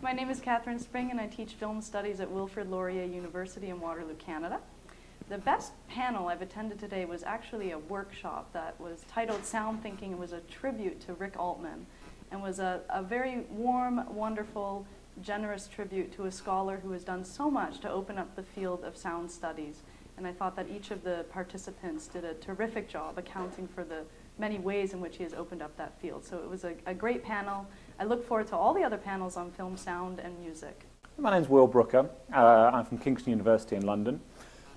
My name is Catherine Spring and I teach film studies at Wilfrid Laurier University in Waterloo, Canada. The best panel I've attended today was actually a workshop that was titled Sound Thinking. It was a tribute to Rick Altman and was a very warm, wonderful, generous tribute to a scholar who has done so much to open up the field of sound studies. And I thought that each of the participants did a terrific job accounting for the many ways in which he has opened up that field. So it was a great panel. I look forward to all the other panels on film, sound, and music. My name's Will Brooker. I'm from Kingston University in London.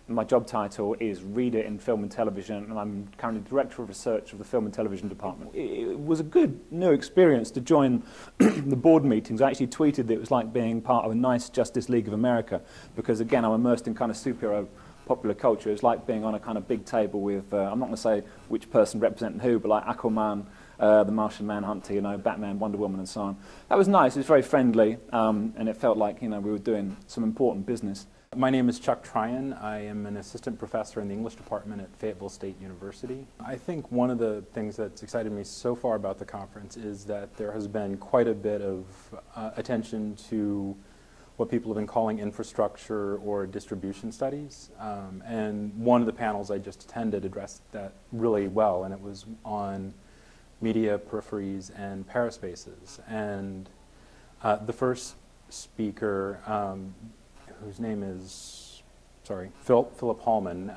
My job title is Reader in Film and Television, and I'm currently Director of Research of the Film and Television Department. It was a good new experience to join the board meetings. I actually tweeted that it was like being part of a nice Justice League of America, because again, I'm immersed in kind of superhero popular culture. It's like being on a kind of big table with, I'm not going to say which person representing who, but like Aquaman, the Martian Manhunter, you know, Batman, Wonder Woman, and so on. That was nice. It was very friendly, and it felt like, you know, we were doing some important business. My name is Chuck Tryon. I am an assistant professor in the English department at Fayetteville State University. I think one of the things that's excited me so far about the conference is that there has been quite a bit of attention to what people have been calling infrastructure or distribution studies. And one of the panels I just attended addressed that really well, and it was on media peripheries and paraspaces. And the first speaker, whose name is, Philip Hallman,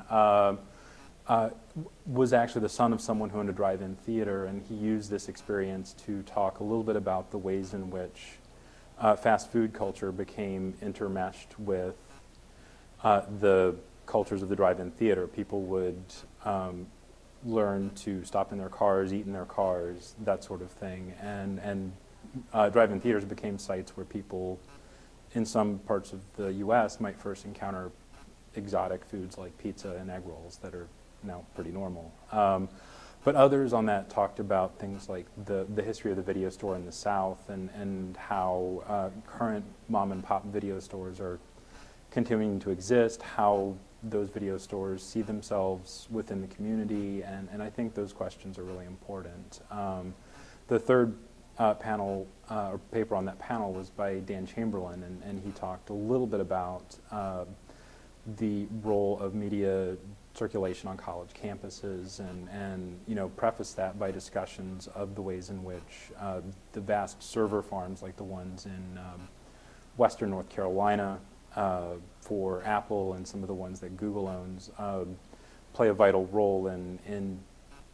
was actually the son of someone who owned a drive-in theater, and he used this experience to talk a little bit about the ways in which fast food culture became intermeshed with the cultures of the drive-in theater. People would learn to stop in their cars, eat in their cars, that sort of thing. And drive-in theaters became sites where people in some parts of the U.S. might first encounter exotic foods like pizza and egg rolls that are now pretty normal. But others on that talked about things like the history of the video store in the South and how current mom and pop video stores are continuing to exist, how those video stores see themselves within the community, and I think those questions are really important. The third panel, or paper on that panel, was by Dan Chamberlain, and he talked a little bit about the role of media circulation on college campuses, and you know, preface that by discussions of the ways in which the vast server farms like the ones in Western North Carolina for Apple and some of the ones that Google owns play a vital role in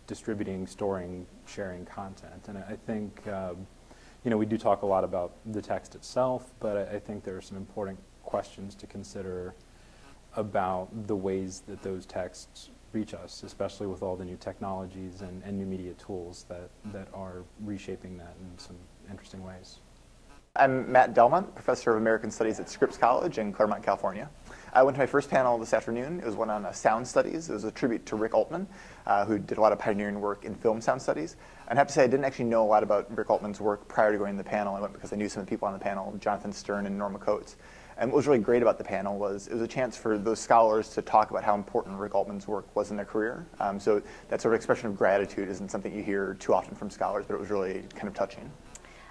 distributing, storing, sharing content. And I think you know, we do talk a lot about the text itself, but I think there are some important questions to consider about the ways that those texts reach us, especially with all the new technologies and new media tools that are reshaping that in some interesting ways. I'm Matt Delmont, Professor of American Studies at Scripps College in Claremont, California. I went to my first panel this afternoon. It was one on sound studies. It was a tribute to Rick Altman, who did a lot of pioneering work in film sound studies. And I have to say, I didn't actually know a lot about Rick Altman's work prior to going to the panel. I went because I knew some of the people on the panel, Jonathan Stern and Norma Coates. And what was really great about the panel was it was a chance for those scholars to talk about how important Rick Altman's work was in their career. So that sort of expression of gratitude isn't something you hear too often from scholars, but it was really kind of touching.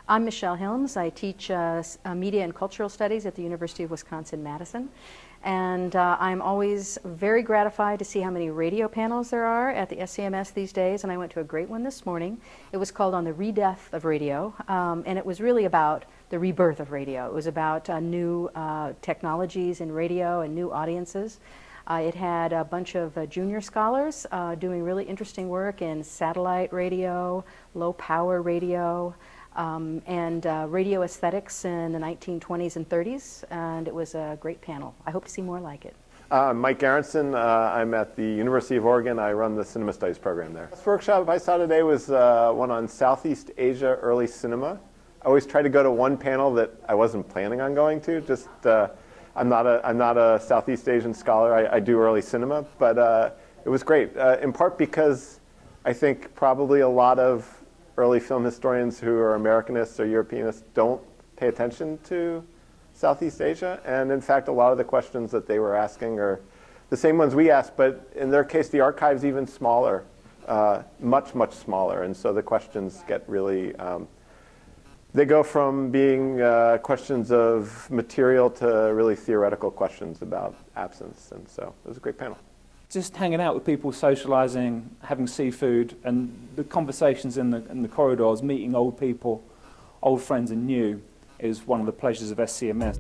I'm Michelle Hilms. I teach media and cultural studies at the University of Wisconsin-Madison. And I'm always very gratified to see how many radio panels there are at the scMS these days. And I went to a great one this morning. It was called On the Re-Death of Radio. And it was really about the rebirth of radio. It was about new technologies in radio and new audiences. It had a bunch of junior scholars doing really interesting work in satellite radio, low power radio, and radio aesthetics in the 1920s and 30s, and it was a great panel. I hope to see more like it. Mike Aronson, I'm at the University of Oregon. I run the Cinema Studies program there. This workshop I saw today was one on Southeast Asia early cinema. I always try to go to one panel that I wasn't planning on going to. Just I'm not a Southeast Asian scholar. I do early cinema, but it was great, in part because I think probably a lot of early film historians who are Americanists or Europeanists don't pay attention to Southeast Asia. And in fact, a lot of the questions that they were asking are the same ones we asked, but in their case, the archive's even smaller, much, much smaller. And so the questions get really They go from being questions of material to really theoretical questions about absence, and so it was a great panel. Just hanging out with people, socialising, having seafood, and the conversations in the corridors, meeting old people, old friends and new, is one of the pleasures of scMS.